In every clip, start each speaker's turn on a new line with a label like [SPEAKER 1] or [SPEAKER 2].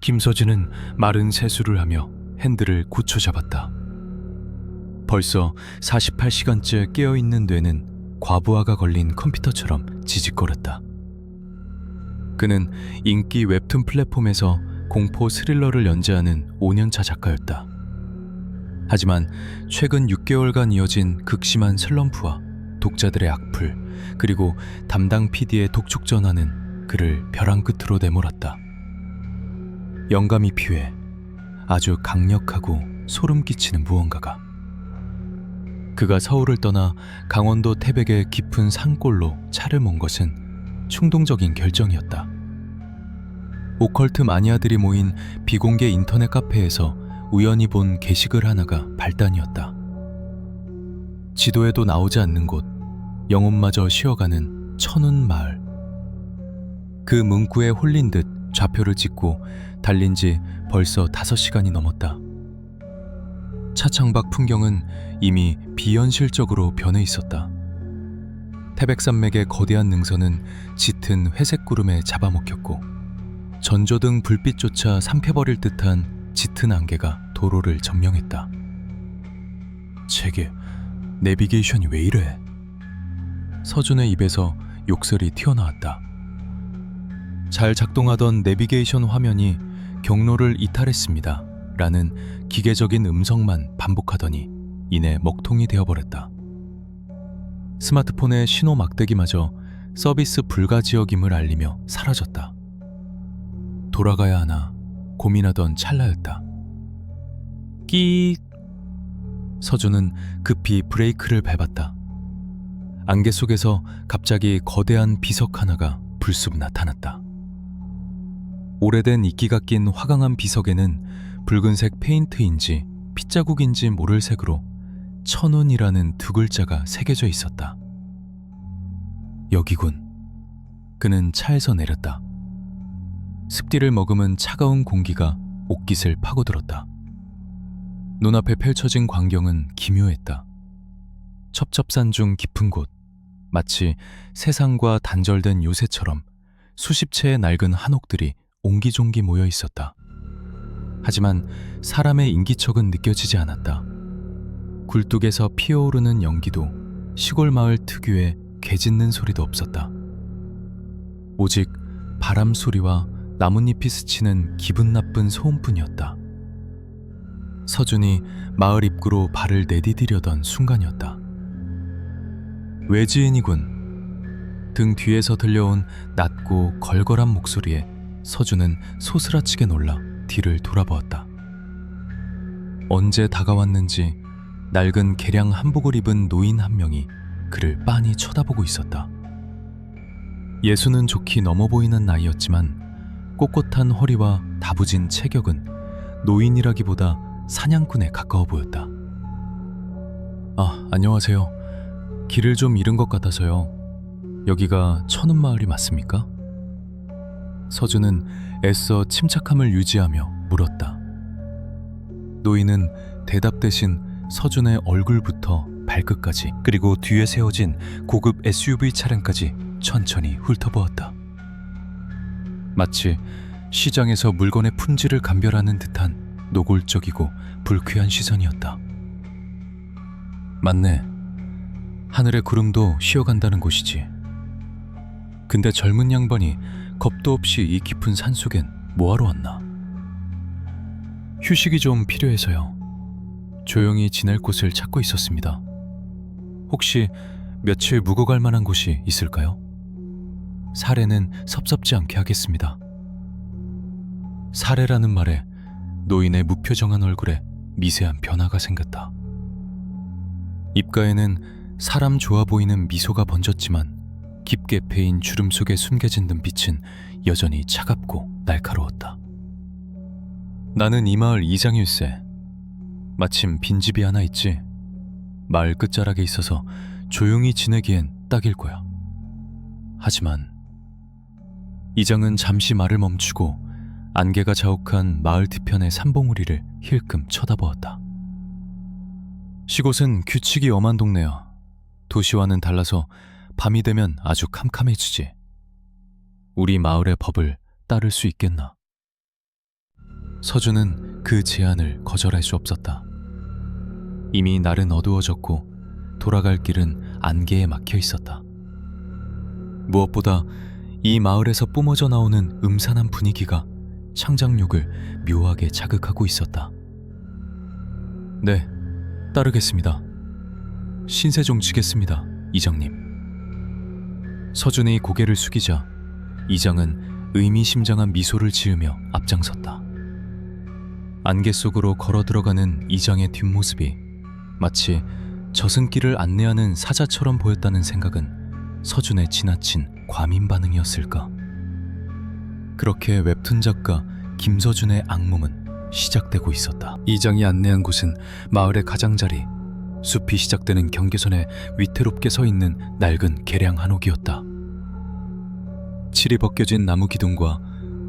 [SPEAKER 1] 김서진은 마른 세수를 하며 핸들을 굳혀 잡았다. 벌써 48시간째 깨어있는 뇌는 과부하가 걸린 컴퓨터처럼 지직거렸다. 그는 인기 웹툰 플랫폼에서 공포 스릴러를 연재하는 5년차 작가였다. 하지만 최근 6개월간 이어진 극심한 슬럼프와 독자들의 악플, 그리고 담당 PD의 독촉 전화는 그를 벼랑 끝으로 내몰았다. 영감이 필요해. 아주 강력하고 소름 끼치는 무언가가. 그가 서울을 떠나 강원도 태백의 깊은 산골로 차를 몬 것은 충동적인 결정이었다. 오컬트 마니아들이 모인 비공개 인터넷 카페에서 우연히 본 게시글 하나가 발단이었다. 지도에도 나오지 않는 곳, 영혼마저 쉬어가는 천운 마을. 그 문구에 홀린 듯 좌표를 찍고 달린 지 벌써 5시간이 넘었다. 차창밖 풍경은 이미 비현실적으로 변해 있었다. 태백산맥의 거대한 능선은 짙은 회색 구름에 잡아먹혔고 전조등 불빛조차 삼켜버릴 듯한 짙은 안개가 도로를 점령했다. 제게 내비게이션이 왜 이래? 서준의 입에서 욕설이 튀어나왔다. 잘 작동하던 내비게이션 화면이 경로를 이탈했습니다 라는 기계적인 음성만 반복하더니 이내 먹통이 되어버렸다. 스마트폰의 신호 막대기마저 서비스 불가 지역임을 알리며 사라졌다. 돌아가야 하나 고민하던 찰나였다. 끼익! 서준은 급히 브레이크를 밟았다. 안개 속에서 갑자기 거대한 비석 하나가 불쑥 나타났다. 오래된 이끼가 낀 화강한 비석에는 붉은색 페인트인지 핏자국인지 모를 색으로 천운이라는 두 글자가 새겨져 있었다. 여기군. 그는 차에서 내렸다. 습기를 머금은 차가운 공기가 옷깃을 파고들었다. 눈앞에 펼쳐진 광경은 기묘했다. 첩첩산 중 깊은 곳, 마치 세상과 단절된 요새처럼 수십 채의 낡은 한옥들이 옹기종기 모여 있었다. 하지만 사람의 인기척은 느껴지지 않았다. 굴뚝에서 피어오르는 연기도 시골 마을 특유의 개 짖는 소리도 없었다. 오직 바람 소리와 나뭇잎이 스치는 기분 나쁜 소음뿐이었다. 서준이 마을 입구로 발을 내디디려던 순간이었다. 외지인이군. 등 뒤에서 들려온 낮고 걸걸한 목소리에 서준은 소스라치게 놀라 뒤를 돌아보았다. 언제 다가왔는지 낡은 개량 한복을 입은 노인 한 명이 그를 빤히 쳐다보고 있었다. 예수는 좋게 넘어 보이는 나이였지만 꼿꼿한 허리와 다부진 체격은 노인이라기보다 사냥꾼에 가까워 보였다. 안녕하세요. 길을 좀 잃은 것 같아서요. 여기가 천운마을이 맞습니까? 서준은 애써 침착함을 유지하며 물었다. 노인은 대답 대신 서준의 얼굴부터 발끝까지, 그리고 뒤에 세워진 고급 SUV 차량까지 천천히 훑어보았다. 마치 시장에서 물건의 품질을 감별하는 듯한 노골적이고 불쾌한 시선이었다. 맞네. 하늘의 구름도 쉬어간다는 곳이지. 근데 젊은 양반이 겁도 없이 이 깊은 산속엔 뭐하러 왔나? 휴식이 좀 필요해서요. 조용히 지낼 곳을 찾고 있었습니다. 혹시 며칠 묵어갈 만한 곳이 있을까요? 사례는 섭섭지 않게 하겠습니다. 사례라는 말에 노인의 무표정한 얼굴에 미세한 변화가 생겼다. 입가에는 사람 좋아 보이는 미소가 번졌지만 깊게 패인 주름 속에 숨겨진 눈빛은 여전히 차갑고 날카로웠다. 나는 이 마을 이장일세. 마침 빈집이 하나 있지. 마을 끝자락에 있어서 조용히 지내기엔 딱일 거야. 하지만 이장은 잠시 말을 멈추고 안개가 자욱한 마을 뒤편의 산봉우리를 힐끔 쳐다보았다. 시곳은 규칙이 엄한 동네야. 도시와는 달라서 밤이 되면 아주 캄캄해지지. 우리 마을의 법을 따를 수 있겠나? 서준은 그 제안을 거절할 수 없었다. 이미 날은 어두워졌고 돌아갈 길은 안개에 막혀 있었다. 무엇보다 이 마을에서 뿜어져 나오는 음산한 분위기가 창작욕을 묘하게 자극하고 있었다. 네, 따르겠습니다. 신세종 지겠습니다, 이장님. 서준이 고개를 숙이자 이장은 의미심장한 미소를 지으며 앞장섰다. 안개 속으로 걸어 들어가는 이장의 뒷모습이 마치 저승길을 안내하는 사자처럼 보였다는 생각은 서준의 지나친 과민 반응이었을까. 그렇게 웹툰 작가 김서준의 악몽은 시작되고 있었다. 이장이 안내한 곳은 마을의 가장자리, 숲이 시작되는 경계선에 위태롭게 서 있는 낡은 계량 한옥이었다. 칠이 벗겨진 나무 기둥과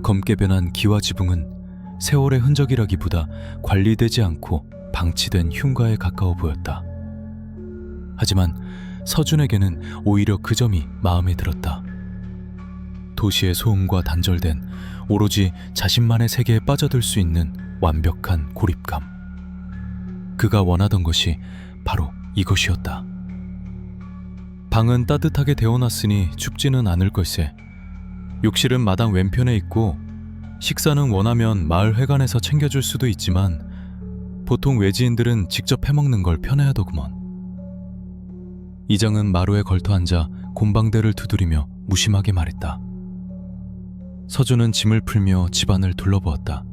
[SPEAKER 1] 검게 변한 기와 지붕은 세월의 흔적이라기보다 관리되지 않고 방치된 흉가에 가까워 보였다. 하지만 서준에게는 오히려 그 점이 마음에 들었다. 도시의 소음과 단절된 오로지 자신만의 세계에 빠져들 수 있는 완벽한 고립감. 그가 원하던 것이 바로 이것이었다. 방은 따뜻하게 데워놨으니 춥지는 않을 걸세. 욕실은 마당 왼편에 있고 식사는 원하면 마을 회관에서 챙겨줄 수도 있지만 보통 외지인들은 직접 해먹는 걸 편해하더구먼. 이장은 마루에 걸터앉아 곰방대를 두드리며 무심하게 말했다. 서준은 짐을 풀며 집안을 둘러보았다.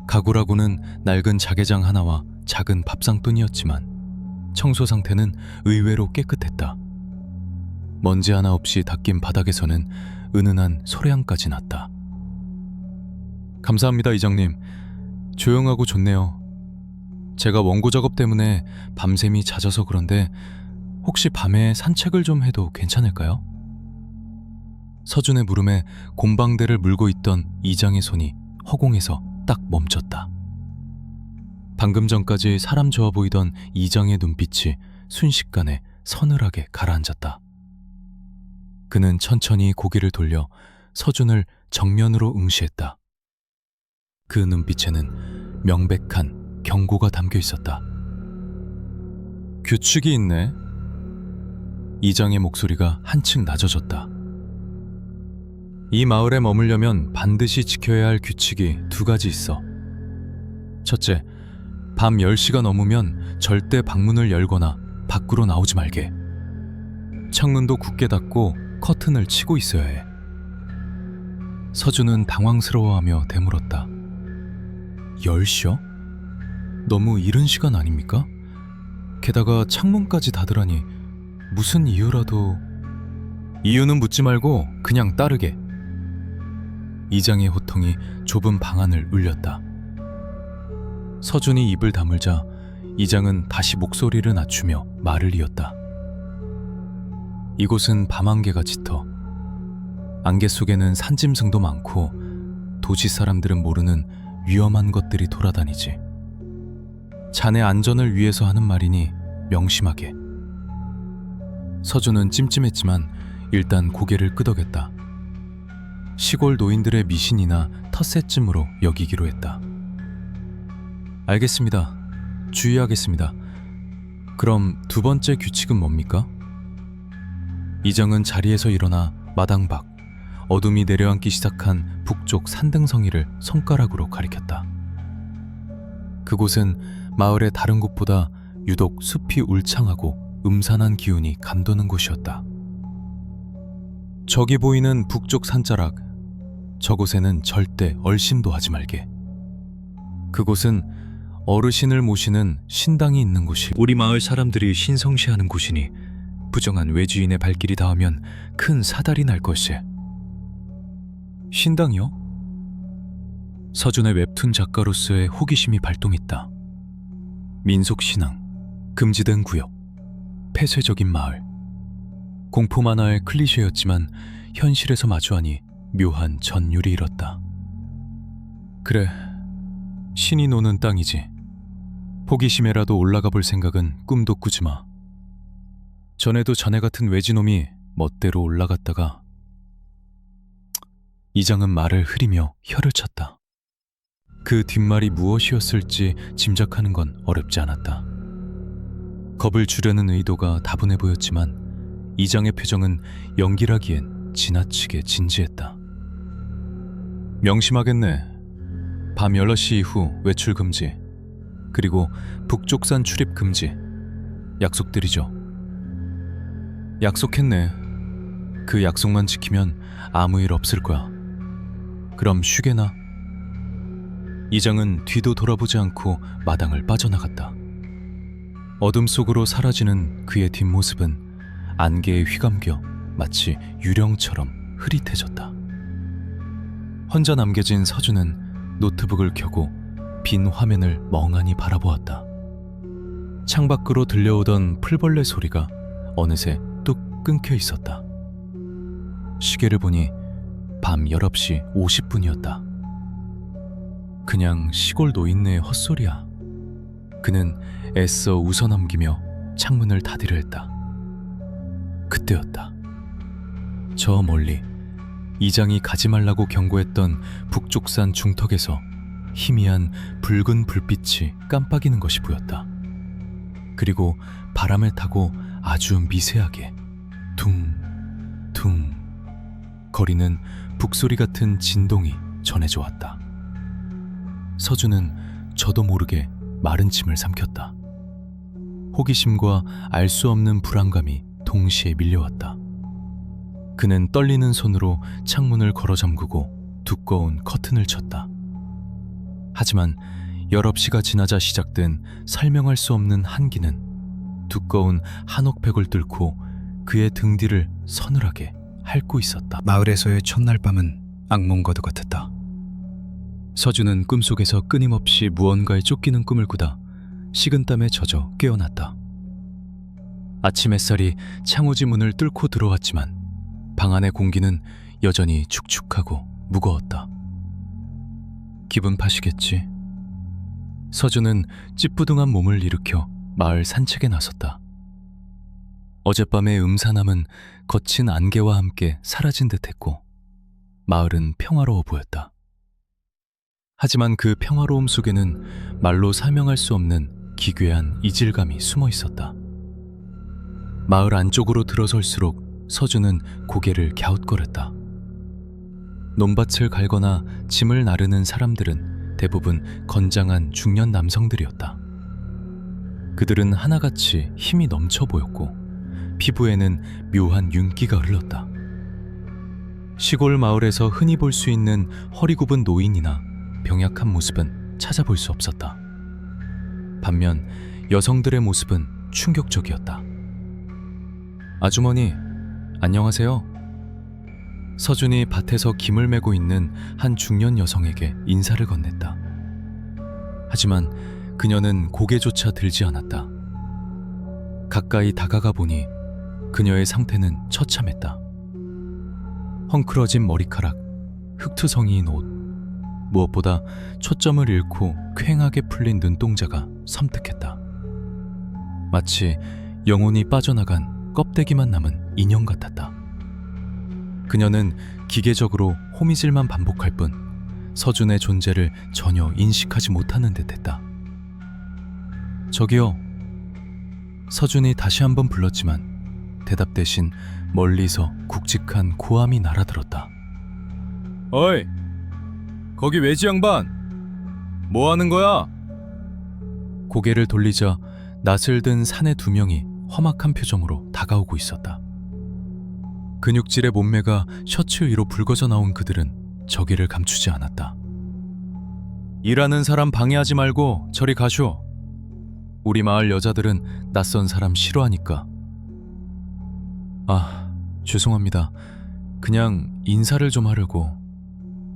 [SPEAKER 1] 가구라고는 낡은 자개장 하나와 작은 밥상뿐이었지만 청소 상태는 의외로 깨끗했다. 먼지 하나 없이 닦인 바닥에서는 은은한 소래향까지 났다. 감사합니다, 이장님. 조용하고 좋네요. 제가 원고 작업 때문에 밤샘이 잦아서 그런데 혹시 밤에 산책을 좀 해도 괜찮을까요? 서준의 물음에 곰방대를 물고 있던 이장의 손이 허공에서 딱 멈췄다. 방금 전까지 사람 좋아 보이던 이장의 눈빛이 순식간에 서늘하게 가라앉았다. 그는 천천히 고개를 돌려 서준을 정면으로 응시했다. 그 눈빛에는 명백한 경고가 담겨 있었다. 규칙이 있네. 이장의 목소리가 한층 낮아졌다. 이 마을에 머물려면 반드시 지켜야 할 규칙이 두 가지 있어. 첫째, 밤 10시가 넘으면 절대 방문을 열거나 밖으로 나오지 말게. 창문도 굳게 닫고 커튼을 치고 있어야 해. 서준은 당황스러워하며 되물었다. 10시요? 너무 이른 시간 아닙니까? 게다가 창문까지 닫으라니 무슨 이유라도... 이유는 묻지 말고 그냥 따르게. 이장의 호통이 좁은 방 안을 울렸다. 서준이 입을 다물자 이장은 다시 목소리를 낮추며 말을 이었다. 이곳은 밤안개가 짙어. 안개 속에는 산짐승도 많고 도시 사람들은 모르는 위험한 것들이 돌아다니지. 자네 안전을 위해서 하는 말이니 명심하게. 서준은 찜찜했지만 일단 고개를 끄덕였다. 시골 노인들의 미신이나 텃세쯤으로 여기기로 했다. 알겠습니다. 주의하겠습니다. 그럼 두 번째 규칙은 뭡니까? 이장은 자리에서 일어나 마당 밖, 어둠이 내려앉기 시작한 북쪽 산등성이를 손가락으로 가리켰다. 그곳은 마을의 다른 곳보다 유독 숲이 울창하고 음산한 기운이 감도는 곳이었다. 저기 보이는 북쪽 산자락, 저곳에는 절대 얼씬도 하지 말게. 그곳은 어르신을 모시는 신당이 있는 곳이 우리 마을 사람들이 신성시하는 곳이니 부정한 외지인의 발길이 닿으면 큰 사달이 날 것이. 신당이요? 서준의 웹툰 작가로서의 호기심이 발동했다. 민속신앙, 금지된 구역, 폐쇄적인 마을. 공포 만화의 클리셰였지만 현실에서 마주하니 묘한 전율이 일었다. 그래, 신이 노는 땅이지. 호기심에라도 올라가 볼 생각은 꿈도 꾸지 마. 전에도 자네 같은 외지놈이 멋대로 올라갔다가... 이장은 말을 흐리며 혀를 쳤다. 그 뒷말이 무엇이었을지 짐작하는 건 어렵지 않았다. 겁을 주려는 의도가 다분해 보였지만 이장의 표정은 연기라기엔 지나치게 진지했다. 명심하겠네. 밤 6시 이후 외출 금지, 그리고 북쪽산 출입 금지. 약속드리죠. 약속했네. 그 약속만 지키면 아무 일 없을 거야. 그럼 쉬게나. 이장은 뒤도 돌아보지 않고 마당을 빠져나갔다. 어둠 속으로 사라지는 그의 뒷모습은 안개에 휘감겨 마치 유령처럼 흐릿해졌다. 혼자 남겨진 서준은 노트북을 켜고 빈 화면을 멍하니 바라보았다. 창밖으로 들려오던 풀벌레 소리가 어느새 뚝 끊겨 있었다. 시계를 보니 밤 19시 50분이었다. 그냥 시골 노인네의 헛소리야. 그는 애써 웃어넘기며 창문을 닫으려 했다. 그때였다. 저 멀리 이장이 가지 말라고 경고했던 북쪽산 중턱에서 희미한 붉은 불빛이 깜빡이는 것이 보였다. 그리고 바람을 타고 아주 미세하게 퉁퉁 거리는 북소리 같은 진동이 전해져 왔다. 서준은 저도 모르게 마른 침을 삼켰다. 호기심과 알 수 없는 불안감이 동시에 밀려왔다. 그는 떨리는 손으로 창문을 걸어 잠그고 두꺼운 커튼을 쳤다. 하지만 19시가 지나자 시작된 설명할 수 없는 한기는 두꺼운 한옥벽을 뚫고 그의 등 뒤를 서늘하게 핥고 있었다.
[SPEAKER 2] 마을에서의 첫날 밤은 악몽과도 같았다. 서준은 꿈속에서 끊임없이 무언가에 쫓기는 꿈을 꾸다 식은땀에 젖어 깨어났다.
[SPEAKER 1] 아침 햇살이 창호지 문을 뚫고 들어왔지만 방 안의 공기는 여전히 축축하고 무거웠다. 기분 탓이겠지. 서준은 찌뿌둥한 몸을 일으켜 마을 산책에 나섰다. 어젯밤의 음산함은 거친 안개와 함께 사라진 듯했고 마을은 평화로워 보였다. 하지만 그 평화로움 속에는 말로 설명할 수 없는 기괴한 이질감이 숨어 있었다. 마을 안쪽으로 들어설수록 서준은 고개를 갸웃거렸다. 논밭을 갈거나 짐을 나르는 사람들은 대부분 건장한 중년 남성들이었다. 그들은 하나같이 힘이 넘쳐 보였고 피부에는 묘한 윤기가 흘렀다. 시골 마을에서 흔히 볼 수 있는 허리 굽은 노인이나 병약한 모습은 찾아볼 수 없었다. 반면 여성들의 모습은 충격적이었다. 아주머니, 안녕하세요. 서준이 밭에서 김을 메고 있는 한 중년 여성에게 인사를 건넸다. 하지만 그녀는 고개조차 들지 않았다. 가까이 다가가 보니 그녀의 상태는 처참했다. 헝클어진 머리카락, 흙투성이인 옷, 무엇보다 초점을 잃고 퀭하게 풀린 눈동자가 섬뜩했다. 마치 영혼이 빠져나간 껍데기만 남은 인형 같았다. 그녀는 기계적으로 호미질만 반복할 뿐 서준의 존재를 전혀 인식하지 못하는 듯했다. 저기요. 서준이 다시 한번 불렀지만 대답 대신 멀리서 굵직한 고함이 날아들었다. 어이, 거기 외지 양반, 뭐 하는 거야? 고개를 돌리자 낯을 든 사내 2명이 험악한 표정으로 다가오고 있었다. 근육질의 몸매가 셔츠 위로 붉어져 나온 그들은 저기를 감추지 않았다. 일하는 사람 방해하지 말고 저리 가쇼. 우리 마을 여자들은 낯선 사람 싫어하니까. 아, 죄송합니다. 그냥 인사를 좀 하려고.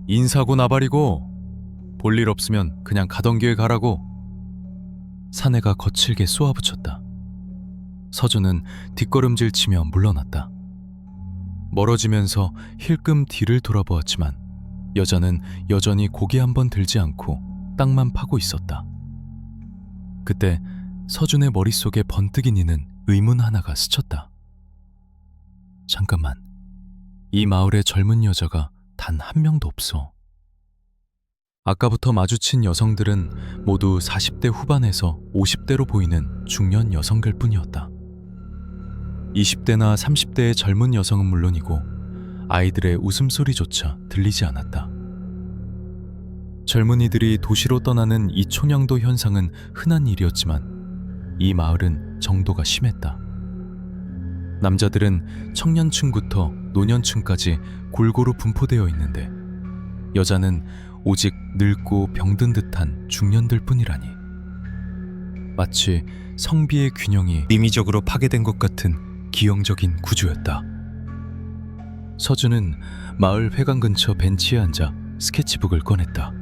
[SPEAKER 1] 인사고 나발이고 볼일 없으면 그냥 가던 길 가라고. 사내가 거칠게 쏘아붙였다. 서준은 뒷걸음질 치며 물러났다. 멀어지면서 힐끔 뒤를 돌아보았지만 여자는 여전히 고개 한번 들지 않고 땅만 파고 있었다. 그때 서준의 머릿속에 번뜩이 니는 의문 하나가 스쳤다. 잠깐만, 이 마을에 젊은 여자가 단 한 명도 없어. 아까부터 마주친 여성들은 모두 40대 후반에서 50대로 보이는 중년 여성들 뿐이었다. 20대나 30대의 젊은 여성은 물론이고 아이들의 웃음소리조차 들리지 않았다. 젊은이들이 도시로 떠나는 이 촌양도 현상은 흔한 일이었지만 이 마을은 정도가 심했다. 남자들은 청년층부터 노년층까지 골고루 분포되어 있는데 여자는 오직 늙고 병든 듯한 중년들 뿐이라니. 마치 성비의 균형이
[SPEAKER 2] 임의적으로 파괴된 것 같은
[SPEAKER 1] 기형적인 구조였다. 서준은 마을 회관 근처 벤치에 앉아 스케치북을 꺼냈다.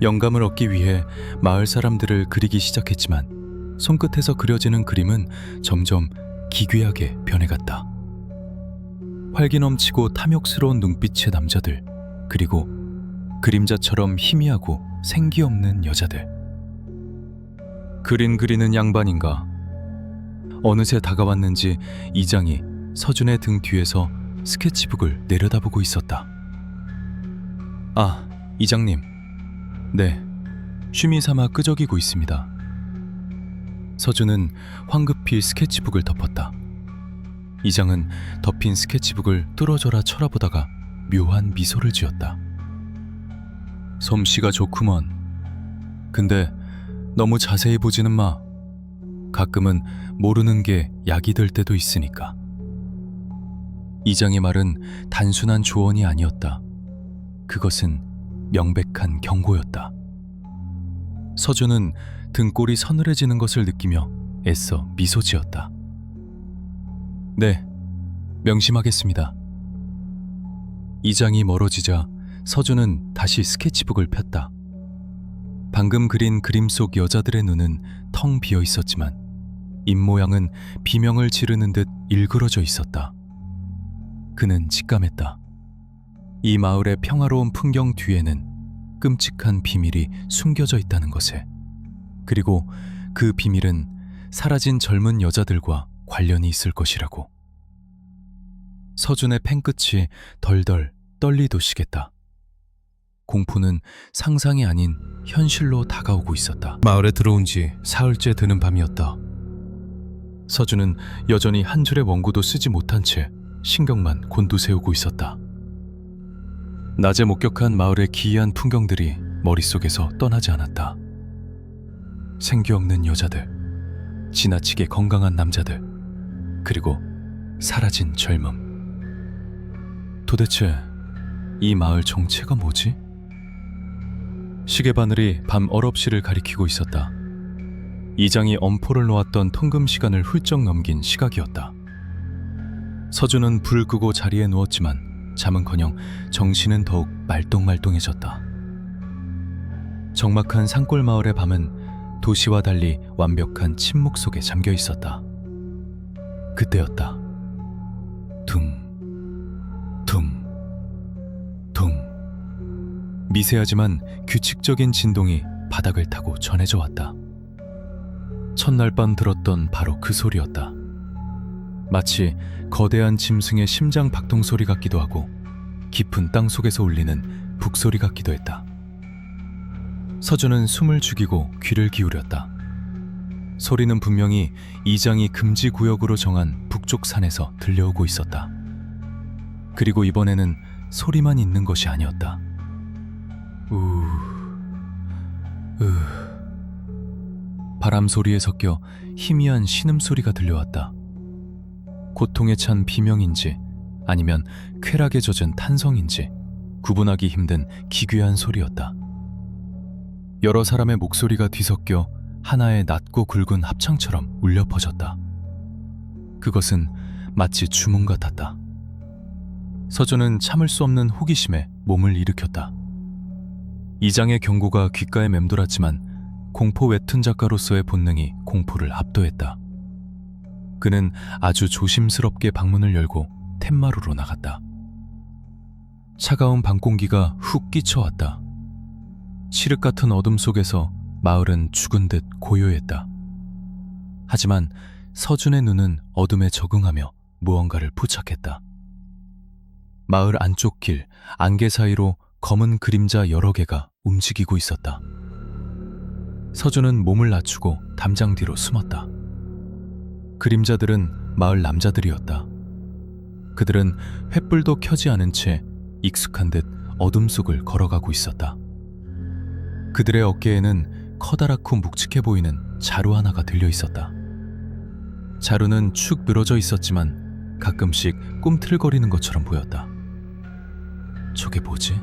[SPEAKER 1] 영감을 얻기 위해 마을 사람들을 그리기 시작했지만 손끝에서 그려지는 그림은 점점 기괴하게 변해갔다. 활기 넘치고 탐욕스러운 눈빛의 남자들, 그리고 그림자처럼 희미하고 생기 없는 여자들. 그림 그리는 양반인가? 어느새 다가왔는지 이장이 서준의 등 뒤에서 스케치북을 내려다보고 있었다. 아, 이장님. 네, 취미 삼아 끄적이고 있습니다. 서준은 황급히 스케치북을 덮었다. 이장은 덮인 스케치북을 뚫어져라 쳐다보다가 묘한 미소를 지었다. 솜씨가 좋구먼. 근데 너무 자세히 보지는 마. 가끔은 모르는 게 약이 될 때도 있으니까. 이장의 말은 단순한 조언이 아니었다. 그것은 명백한 경고였다. 서준은 등골이 서늘해지는 것을 느끼며 애써 미소 지었다. 네, 명심하겠습니다. 이장이 멀어지자 서준은 다시 스케치북을 폈다. 방금 그린 그림 속 여자들의 눈은 텅 비어 있었지만 입모양은 비명을 지르는 듯 일그러져 있었다. 그는 직감했다. 이 마을의 평화로운 풍경 뒤에는 끔찍한 비밀이 숨겨져 있다는 것에. 그리고 그 비밀은 사라진 젊은 여자들과 관련이 있을 것이라고. 서준의 펜끝이 덜덜 떨리도시겠다. 공포는 상상이 아닌 현실로 다가오고 있었다.
[SPEAKER 2] 마을에 들어온 지 사흘째 되는 밤이었다.
[SPEAKER 1] 서준은 여전히 한 줄의 원고도 쓰지 못한 채 신경만 곤두세우고 있었다. 낮에 목격한 마을의 기이한 풍경들이 머릿속에서 떠나지 않았다. 생기 없는 여자들, 지나치게 건강한 남자들, 그리고 사라진 젊음. 도대체 이 마을 정체가 뭐지? 시계바늘이 밤 9시를 가리키고 있었다. 이장이 엄포를 놓았던 통금 시간을 훌쩍 넘긴 시각이었다. 서준은 불 끄고 자리에 누웠지만 잠은커녕 정신은 더욱 말똥말똥해졌다. 적막한 산골 마을의 밤은 도시와 달리 완벽한 침묵 속에 잠겨 있었다. 그때였다. 둥, 둥, 둥. 미세하지만 규칙적인 진동이 바닥을 타고 전해져 왔다. 첫날 밤 들었던 바로 그 소리였다. 마치 거대한 짐승의 심장 박동 소리 같기도 하고 깊은 땅 속에서 울리는 북소리 같기도 했다. 서준은 숨을 죽이고 귀를 기울였다. 소리는 분명히 이장이 금지 구역으로 정한 북쪽 산에서 들려오고 있었다. 그리고 이번에는 소리만 있는 것이 아니었다. 바람 소리에 섞여 희미한 신음소리가 들려왔다. 고통에 찬 비명인지 아니면 쾌락에 젖은 탄성인지 구분하기 힘든 기괴한 소리였다. 여러 사람의 목소리가 뒤섞여 하나의 낮고 굵은 합창처럼 울려 퍼졌다. 그것은 마치 주문 같았다. 서준은 참을 수 없는 호기심에 몸을 일으켰다. 이장의 경고가 귓가에 맴돌았지만 공포 웹툰 작가로서의 본능이 공포를 압도했다. 그는 아주 조심스럽게 방문을 열고 툇마루로 나갔다. 차가운 밤공기가 훅 끼쳐왔다. 칠흑 같은 어둠 속에서 마을은 죽은 듯 고요했다. 하지만 서준의 눈은 어둠에 적응하며 무언가를 포착했다. 마을 안쪽 길, 안개 사이로 검은 그림자 여러 개가 움직이고 있었다. 서준은 몸을 낮추고 담장 뒤로 숨었다. 그림자들은 마을 남자들이었다. 그들은 횃불도 켜지 않은 채 익숙한 듯 어둠 속을 걸어가고 있었다. 그들의 어깨에는 커다랗고 묵직해 보이는 자루 하나가 들려 있었다. 자루는 축 늘어져 있었지만 가끔씩 꿈틀거리는 것처럼 보였다. 저게 뭐지?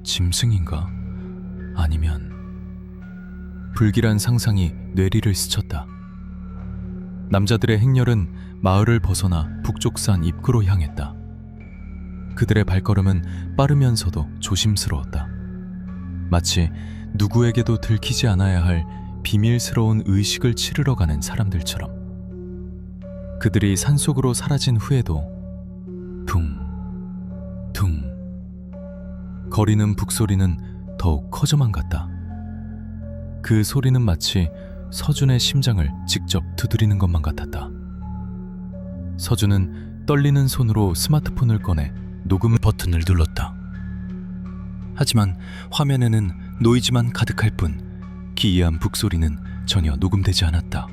[SPEAKER 1] 짐승인가? 아니면... 불길한 상상이 뇌리를 스쳤다. 남자들의 행렬은 마을을 벗어나 북쪽산 입구로 향했다. 그들의 발걸음은 빠르면서도 조심스러웠다. 마치 누구에게도 들키지 않아야 할 비밀스러운 의식을 치르러 가는 사람들처럼. 그들이 산속으로 사라진 후에도 둥 거리는 북소리는 더욱 커져만 갔다. 그 소리는 마치 서준의 심장을 직접 두드리는 것만 같았다. 서준은 떨리는 손으로 스마트폰을 꺼내 녹음 버튼을 눌렀다. 하지만 화면에는 노이즈만 가득할 뿐 기이한 북소리는 전혀 녹음되지 않았다.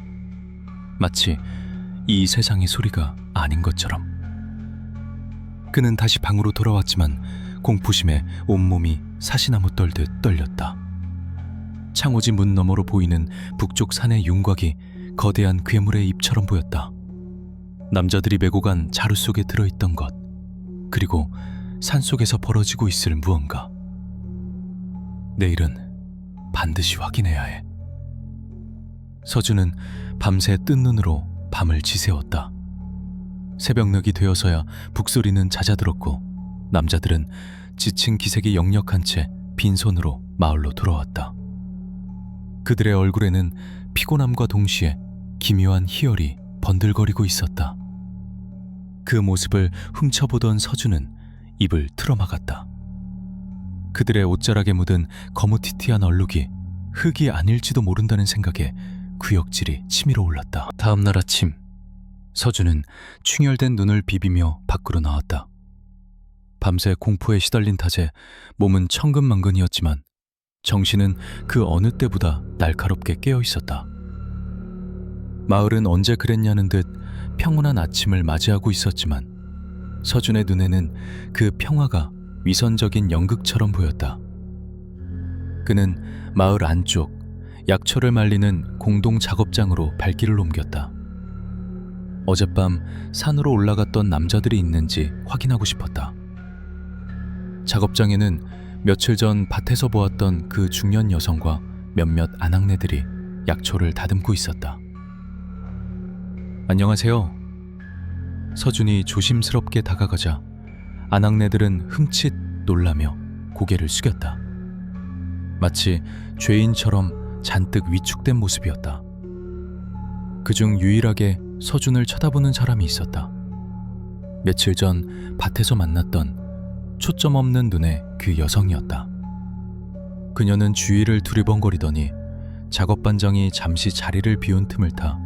[SPEAKER 1] 마치 이 세상의 소리가 아닌 것처럼. 그는 다시 방으로 돌아왔지만 공포심에 온몸이 사시나무 떨듯 떨렸다. 창호지 문 너머로 보이는 북쪽 산의 윤곽이 거대한 괴물의 입처럼 보였다. 남자들이 메고 간 자루 속에 들어있던 것, 그리고 산속에서 벌어지고 있을 무언가. 내일은 반드시 확인해야 해. 서준은 밤새 뜬 눈으로 밤을 지새웠다. 새벽녘이 되어서야 북소리는 잦아들었고 남자들은 지친 기색이 역력한 채 빈손으로 마을로 돌아왔다. 그들의 얼굴에는 피곤함과 동시에 기묘한 희열이 번들거리고 있었다. 그 모습을 훔쳐보던 서준은 입을 틀어막았다. 그들의 옷자락에 묻은 거무튀튀한 얼룩이 흙이 아닐지도 모른다는 생각에 구역질이 치밀어 올랐다. 다음 날 아침, 서준은 충혈된 눈을 비비며 밖으로 나왔다. 밤새 공포에 시달린 탓에 몸은 천근만근이었지만 정신은 그 어느 때보다 날카롭게 깨어 있었다. 마을은 언제 그랬냐는 듯 평온한 아침을 맞이하고 있었지만 서준의 눈에는 그 평화가 위선적인 연극처럼 보였다. 그는 마을 안쪽 약초를 말리는 공동 작업장으로 발길을 옮겼다. 어젯밤 산으로 올라갔던 남자들이 있는지 확인하고 싶었다. 작업장에는 며칠 전 밭에서 보았던 그 중년 여성과 몇몇 아낙네들이 약초를 다듬고 있었다. 안녕하세요. 서준이 조심스럽게 다가가자 아낙네들은 흠칫 놀라며 고개를 숙였다. 마치 죄인처럼 잔뜩 위축된 모습이었다. 그중 유일하게 서준을 쳐다보는 사람이 있었다. 며칠 전 밭에서 만났던 초점 없는 눈의 그 여성이었다. 그녀는 주위를 두리번거리더니 작업반장이 잠시 자리를 비운 틈을 타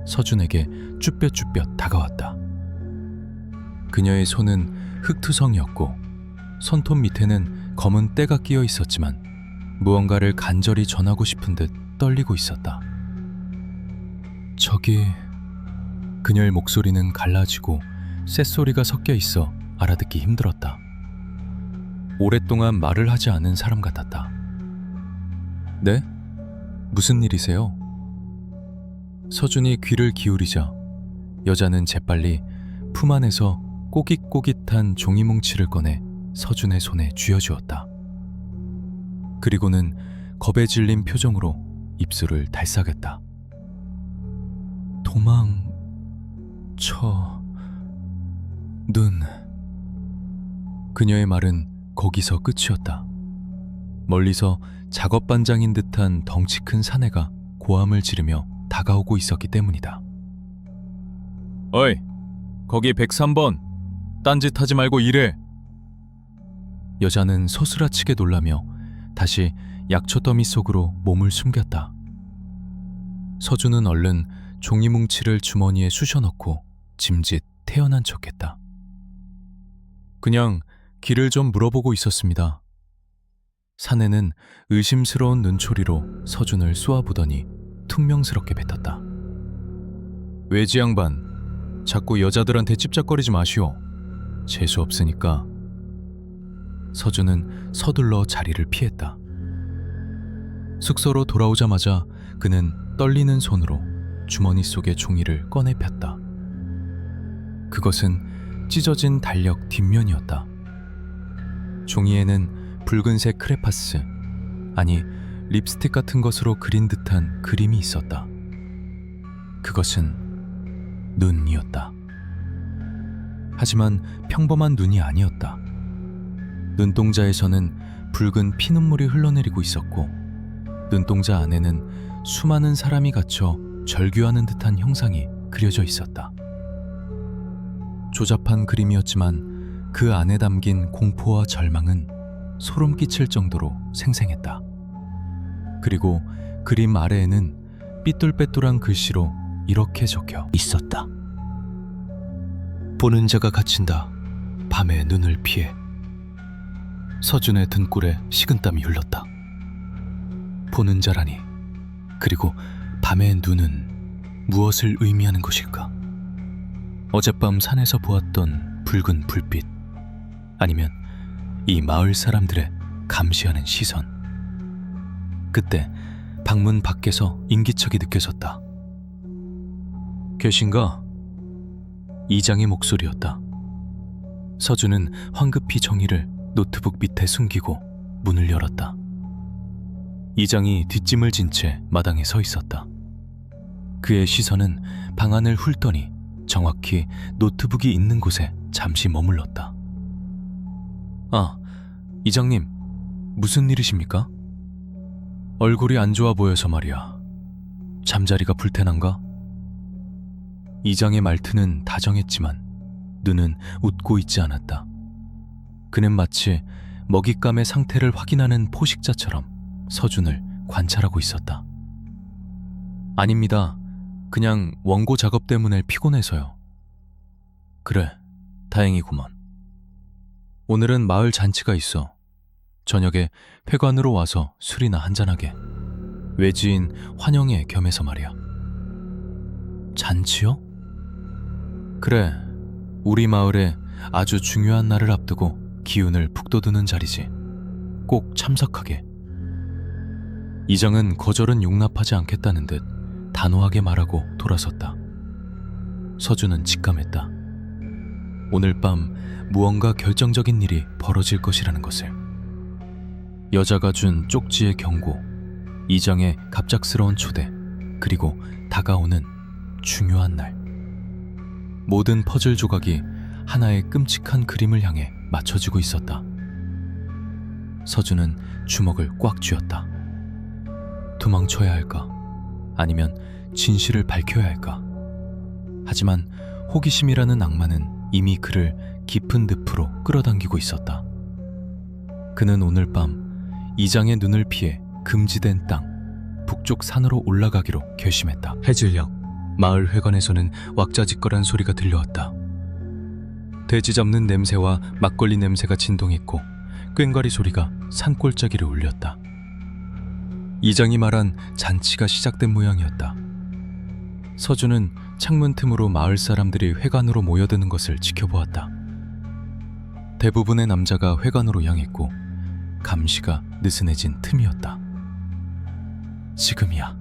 [SPEAKER 1] 서준에게 쭈뼛쭈뼛 다가왔다. 그녀의 손은 흙투성이었고 손톱 밑에는 검은 때가 끼어 있었지만 무언가를 간절히 전하고 싶은 듯 떨리고 있었다. 저기... 그녀의 목소리는 갈라지고 쇳소리가 섞여 있어 알아듣기 힘들었다. 오랫동안 말을 하지 않은 사람 같았다. 네? 무슨 일이세요? 서준이 귀를 기울이자 여자는 재빨리 품 안에서 꼬깃꼬깃한 종이뭉치를 꺼내 서준의 손에 쥐어주었다. 그리고는 겁에 질린 표정으로 입술을 달싹했다. 눈. 그녀의 말은 거기서 끝이었다. 멀리서 작업반장인 듯한 덩치 큰 사내가 고함을 지르며 다가오고 있었기 때문이다. 어이, 거기 103번. 딴짓하지 말고 일해. 여자는 소스라치게 놀라며 다시 약초 더미 속으로 몸을 숨겼다. 서준은 얼른 종이뭉치를 주머니에 쑤셔넣고 짐짓 태연한 척했다. 그냥 길을 좀 물어보고 있었습니다. 사내는 의심스러운 눈초리로 서준을 쏘아보더니 퉁명스럽게 뱉었다. 외지 양반, 자꾸 여자들한테 찝쩍거리지 마시오. 재수 없으니까. 서준은 서둘러 자리를 피했다. 숙소로 돌아오자마자 그는 떨리는 손으로 주머니 속의 종이를 꺼내 폈다. 그것은 찢어진 달력 뒷면이었다. 종이에는 붉은색 크레파스, 아니 립스틱 같은 것으로 그린 듯한 그림이 있었다. 그것은 눈이었다. 하지만 평범한 눈이 아니었다. 눈동자에서는 붉은 피눈물이 흘러내리고 있었고 눈동자 안에는 수많은 사람이 갇혀 절규하는 듯한 형상이 그려져 있었다. 조잡한 그림이었지만 그 안에 담긴 공포와 절망은 소름 끼칠 정도로 생생했다. 그리고 그림 아래에는 삐뚤빼뚤한 글씨로 이렇게 적혀 있었다. 보는 자가 갇힌다. 밤에 눈을 피해. 서준의 등골에 식은땀이 흘렀다. 보는 자라니. 그리고 밤의 눈은 무엇을 의미하는 것일까? 어젯밤 산에서 보았던 붉은 불빛, 아니면 이 마을 사람들의 감시하는 시선. 그때 방문 밖에서 인기척이 느껴졌다. 계신가? 이장의 목소리였다. 서준은 황급히 종이를 노트북 밑에 숨기고 문을 열었다. 이장이 뒷짐을 진 채 마당에 서 있었다. 그의 시선은 방 안을 훑더니 정확히 노트북이 있는 곳에 잠시 머물렀다. 아, 이장님, 무슨 일이십니까? 얼굴이 안 좋아 보여서 말이야. 잠자리가 불태난가? 이장의 말투는 다정했지만 눈은 웃고 있지 않았다. 그는 마치 먹잇감의 상태를 확인하는 포식자처럼 서준을 관찰하고 있었다. 아닙니다. 그냥 원고 작업 때문에 피곤해서요. 그래, 다행이구먼. 오늘은 마을 잔치가 있어. 저녁에 회관으로 와서 술이나 한잔하게. 외지인 환영회 겸해서 말이야. 잔치요? 그래, 우리 마을에 아주 중요한 날을 앞두고 기운을 북돋우는 자리지. 꼭 참석하게. 이장은 거절은 용납하지 않겠다는 듯 단호하게 말하고 돌아섰다. 서준은 직감했다. 오늘 밤 무언가 결정적인 일이 벌어질 것이라는 것을. 여자가 준 쪽지의 경고, 이장의 갑작스러운 초대, 그리고 다가오는 중요한 날. 모든 퍼즐 조각이 하나의 끔찍한 그림을 향해 맞춰지고 있었다. 서준은 주먹을 꽉 쥐었다. 도망쳐야 할까? 아니면 진실을 밝혀야 할까? 하지만 호기심이라는 악마는 이미 그를 깊은 늪으로 끌어당기고 있었다. 그는 오늘 밤 이장의 눈을 피해 금지된 땅, 북쪽 산으로 올라가기로 결심했다. 해질녘, 마을 회관에서는 왁자지껄한 소리가 들려왔다. 돼지 잡는 냄새와 막걸리 냄새가 진동했고 꽹과리 소리가 산골짜기를 울렸다. 이장이 말한 잔치가 시작된 모양이었다. 서준은 창문 틈으로 마을 사람들이 회관으로 모여드는 것을 지켜보았다. 대부분의 남자가 회관으로 향했고 감시가 느슨해진 틈이었다. 지금이야.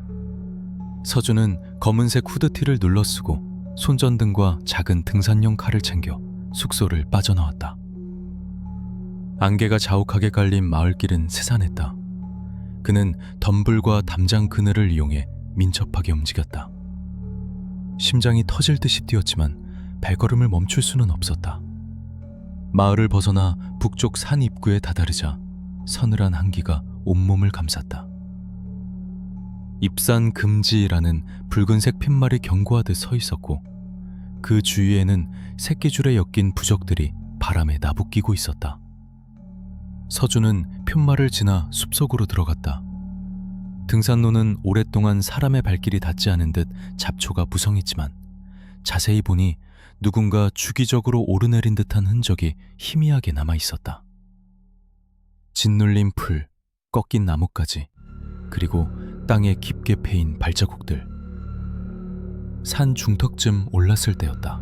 [SPEAKER 1] 서준은 검은색 후드티를 눌러쓰고 손전등과 작은 등산용 칼을 챙겨 숙소를 빠져나왔다. 안개가 자욱하게 깔린 마을길은 새산했다. 그는 덤불과 담장 그늘을 이용해 민첩하게 움직였다. 심장이 터질 듯이 뛰었지만 발걸음을 멈출 수는 없었다. 마을을 벗어나 북쪽 산 입구에 다다르자 서늘한 한기가 온몸을 감쌌다. 입산 금지라는 붉은색 팻말이 경고하듯 서 있었고 그 주위에는 새끼줄에 엮인 부적들이 바람에 나부끼고 있었다. 서준은 푯말을 지나 숲속으로 들어갔다. 등산로는 오랫동안 사람의 발길이 닿지 않은 듯 잡초가 무성했지만 자세히 보니 누군가 주기적으로 오르내린 듯한 흔적이 희미하게 남아 있었다. 짓눌린 풀, 꺾인 나뭇가지, 그리고 땅에 깊게 패인 발자국들. 산 중턱쯤 올랐을 때였다.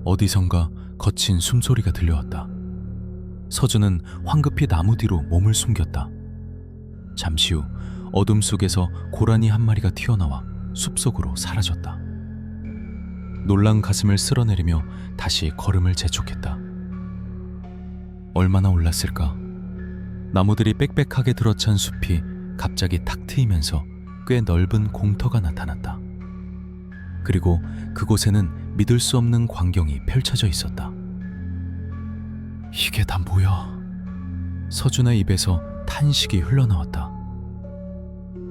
[SPEAKER 1] 어디선가 거친 숨소리가 들려왔다. 서준은 황급히 나무 뒤로 몸을 숨겼다. 잠시 후 어둠 속에서 고라니 한 마리가 튀어나와 숲속으로 사라졌다. 놀란 가슴을 쓸어내리며 다시 걸음을 재촉했다. 얼마나 올랐을까? 나무들이 빽빽하게 들어찬 숲이 갑자기 탁 트이면서 꽤 넓은 공터가 나타났다. 그리고 그곳에는 믿을 수 없는 광경이 펼쳐져 있었다. 이게 다 뭐야? 서준의 입에서 탄식이 흘러나왔다.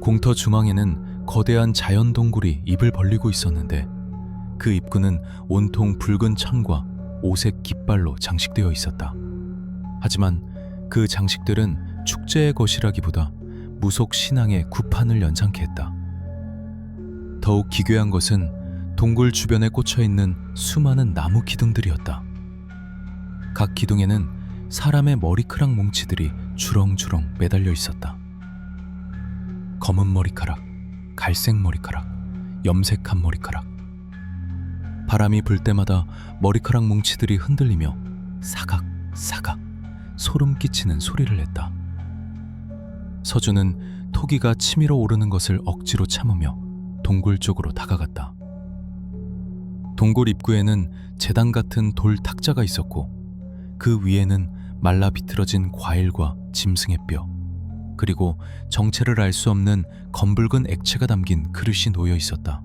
[SPEAKER 1] 공터 중앙에는 거대한 자연 동굴이 입을 벌리고 있었는데 그 입구는 온통 붉은 천과 오색 깃발로 장식되어 있었다. 하지만 그 장식들은 축제의 것이라기보다 무속 신앙의 구판을 연상케 했다. 더욱 기괴한 것은 동굴 주변에 꽂혀있는 수많은 나무 기둥들이었다. 각 기둥에는 사람의 머리카락 뭉치들이 주렁주렁 매달려 있었다. 검은 머리카락, 갈색 머리카락, 염색한 머리카락. 바람이 불 때마다 머리카락 뭉치들이 흔들리며 사각사각 소름 끼치는 소리를 냈다. 서준은 토기가 치밀어 오르는 것을 억지로 참으며 동굴 쪽으로 다가갔다. 동굴 입구에는 제단 같은 돌 탁자가 있었고 그 위에는 말라 비틀어진 과일과 짐승의 뼈, 그리고 정체를 알 수 없는 검붉은 액체가 담긴 그릇이 놓여 있었다.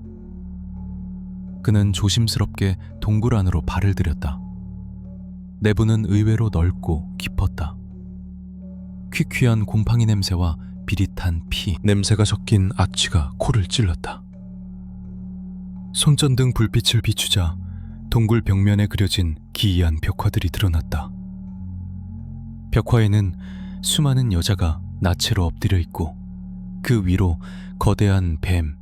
[SPEAKER 1] 그는 조심스럽게 동굴 안으로 발을 들였다. 내부는 의외로 넓고 깊었다. 퀴퀴한 곰팡이 냄새와 비릿한 피 냄새가 섞인 악취가 코를 찔렀다. 손전등 불빛을 비추자 동굴 벽면에 그려진 기이한 벽화들이 드러났다. 벽화에는 수많은 여자가 나체로 엎드려 있고 그 위로 거대한 뱀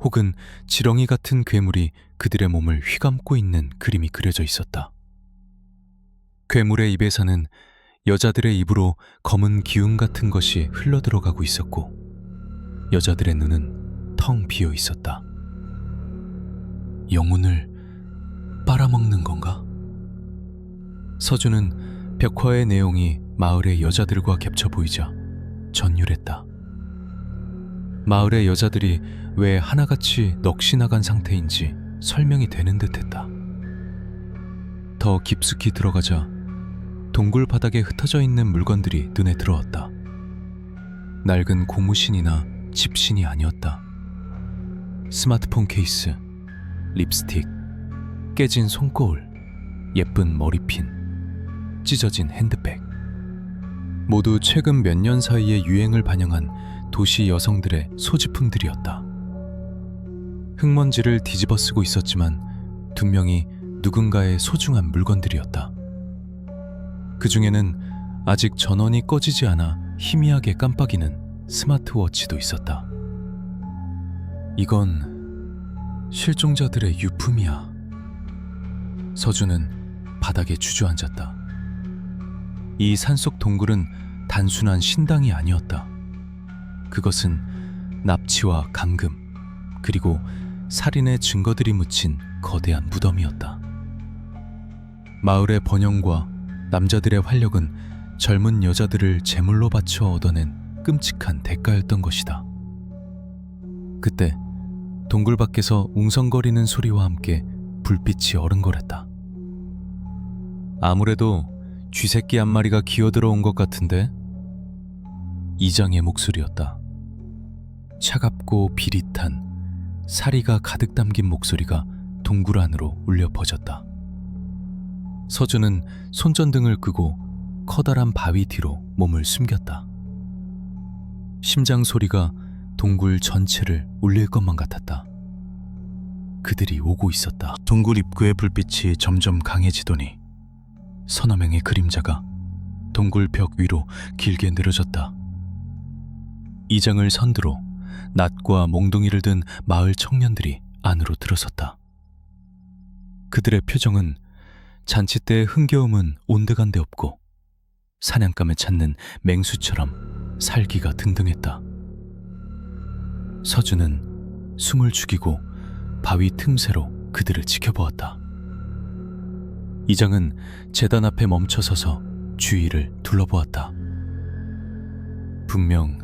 [SPEAKER 1] 혹은 지렁이 같은 괴물이 그들의 몸을 휘감고 있는 그림이 그려져 있었다. 괴물의 입에서는 여자들의 입으로 검은 기운 같은 것이 흘러들어가고 있었고 여자들의 눈은 텅 비어 있었다. 영혼을 빨아먹는 건가? 서준은 벽화의 내용이 마을의 여자들과 겹쳐 보이자 전율했다. 마을의 여자들이 왜 하나같이 넋이 나간 상태인지 설명이 되는 듯했다. 더 깊숙이 들어가자 동굴 바닥에 흩어져 있는 물건들이 눈에 들어왔다. 낡은 고무신이나 집신이 아니었다. 스마트폰 케이스, 립스틱, 깨진 손거울, 예쁜 머리핀, 찢어진 핸드백. 모두 최근 몇 년 사이에 유행을 반영한 도시 여성들의 소지품들이었다. 흙먼지를 뒤집어 쓰고 있었지만 분명히 누군가의 소중한 물건들이었다. 그 중에는 아직 전원이 꺼지지 않아 희미하게 깜빡이는 스마트워치도 있었다. 이건 실종자들의 유품이야. 서준은 바닥에 주저앉았다. 이 산속 동굴은 단순한 신당이 아니었다. 그것은 납치와 감금, 그리고 살인의 증거들이 묻힌 거대한 무덤이었다. 마을의 번영과 남자들의 활력은 젊은 여자들을 제물로 바쳐 얻어낸 끔찍한 대가였던 것이다. 그때 동굴 밖에서 웅성거리는 소리와 함께 불빛이 어른거렸다. 아무래도 쥐새끼 한 마리가 기어들어온 것 같은데? 이장의 목소리였다. 차갑고 비릿한 사리가 가득 담긴 목소리가 동굴 안으로 울려 퍼졌다. 서준은 손전등을 끄고 커다란 바위 뒤로 몸을 숨겼다. 심장 소리가 동굴 전체를 울릴 것만 같았다. 그들이 오고 있었다. 동굴 입구의 불빛이 점점 강해지더니 서너 명의 그림자가 동굴 벽 위로 길게 늘어졌다. 이장을 선두로 낫과 몽둥이를 든 마을 청년들이 안으로 들어섰다. 그들의 표정은 잔치 때의 흥겨움은 온데간데 없고 사냥감을 찾는 맹수처럼 살기가 등등했다. 서준은 숨을 죽이고 바위 틈새로 그들을 지켜보았다. 이장은 제단 앞에 멈춰서서 주위를 둘러보았다. 분명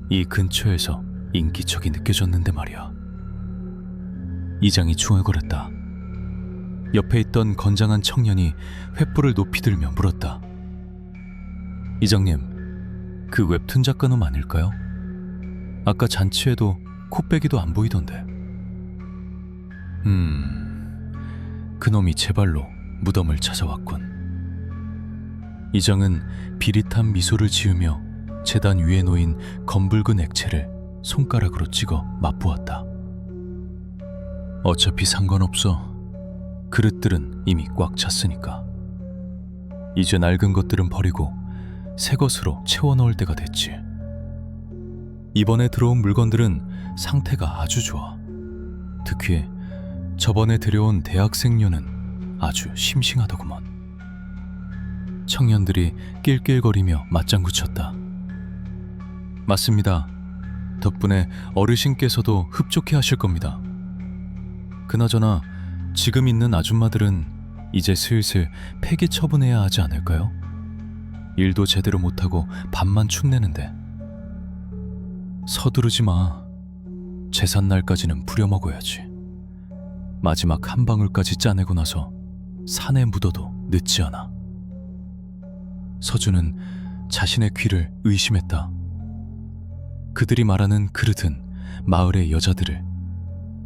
[SPEAKER 1] 이 근처에서 인기척이 느껴졌는데 말이야. 이장이 중얼거렸다. 옆에 있던 건장한 청년이 횃불을 높이 들며 물었다. 이장님, 그 웹툰 작가놈 아닐까요? 아까 잔치에도 코빼기도 안 보이던데. 그놈이 제 발로 무덤을 찾아왔군. 이장은 비릿한 미소를 지으며 제단 위에 놓인 검붉은 액체를 손가락으로 찍어 맛보았다. 어차피 상관없어. 그릇들은 이미 꽉 찼으니까. 이제 낡은 것들은 버리고 새 것으로 채워 넣을 때가 됐지. 이번에 들어온 물건들은 상태가 아주 좋아. 특히 저번에 들여온 대학생료는 아주 심싱하더구먼. 청년들이 낄낄거리며 맞장구 쳤다. 맞습니다. 덕분에 어르신께서도 흡족해 하실 겁니다. 그나저나 지금 있는 아줌마들은 이제 슬슬 폐기 처분해야 하지 않을까요? 일도 제대로 못하고 밥만 축내는데. 서두르지 마. 제삿날까지는 부려먹어야지. 마지막 한 방울까지 짜내고 나서 산에 묻어도 늦지 않아. 서준은 자신의 귀를 의심했다. 그들이 말하는 그릇은 마을의 여자들을,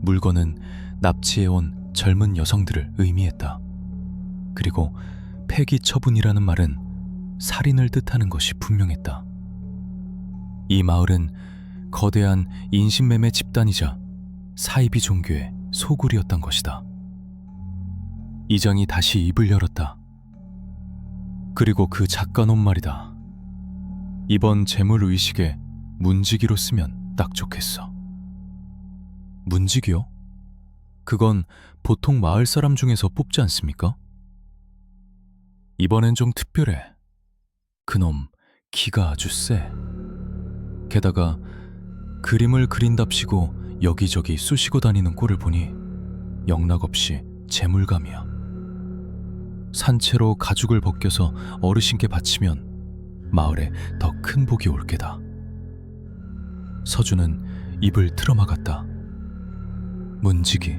[SPEAKER 1] 물건은 납치해온 젊은 여성들을 의미했다. 그리고 폐기 처분이라는 말은 살인을 뜻하는 것이 분명했다. 이 마을은 거대한 인신매매 집단이자 사이비 종교의 소굴이었던 것이다. 이장이 다시 입을 열었다. 그리고 그 작가놈 말이다. 이번 재물의식에 문지기로 쓰면 딱 좋겠어. 문지기요? 그건 보통 마을 사람 중에서 뽑지 않습니까? 이번엔 좀 특별해. 그놈 기가 아주 세. 게다가 그림을 그린답시고 여기저기 쑤시고 다니는 꼴을 보니 영락없이 재물감이야. 산채로 가죽을 벗겨서 어르신께 바치면 마을에 더 큰 복이 올 게다. 서준은 입을 틀어막았다. 문지기,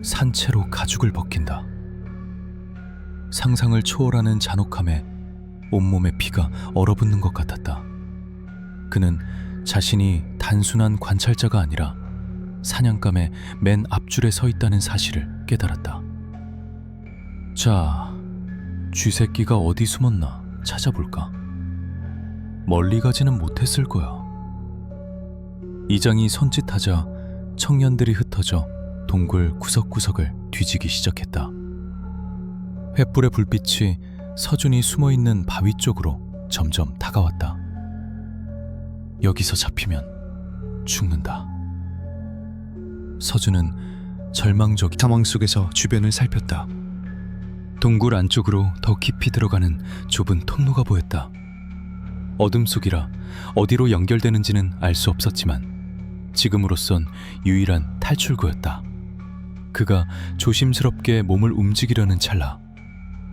[SPEAKER 1] 산채로 가죽을 벗긴다. 상상을 초월하는 잔혹함에 온몸에 피가 얼어붙는 것 같았다. 그는 자신이 단순한 관찰자가 아니라 사냥감의 맨 앞줄에 서 있다는 사실을 깨달았다. 자, 쥐새끼가 어디 숨었나 찾아볼까? 멀리 가지는 못했을 거야. 이장이 손짓하자 청년들이 흩어져 동굴 구석구석을 뒤지기 시작했다. 횃불의 불빛이 서준이 숨어있는 바위 쪽으로 점점 다가왔다. 여기서 잡히면 죽는다. 서준은 절망적인
[SPEAKER 2] 상황 속에서 주변을 살폈다. 동굴 안쪽으로 더 깊이 들어가는 좁은 통로가 보였다. 어둠 속이라 어디로 연결되는지는 알 수 없었지만 지금으로선 유일한 탈출구였다. 그가 조심스럽게 몸을 움직이려는 찰나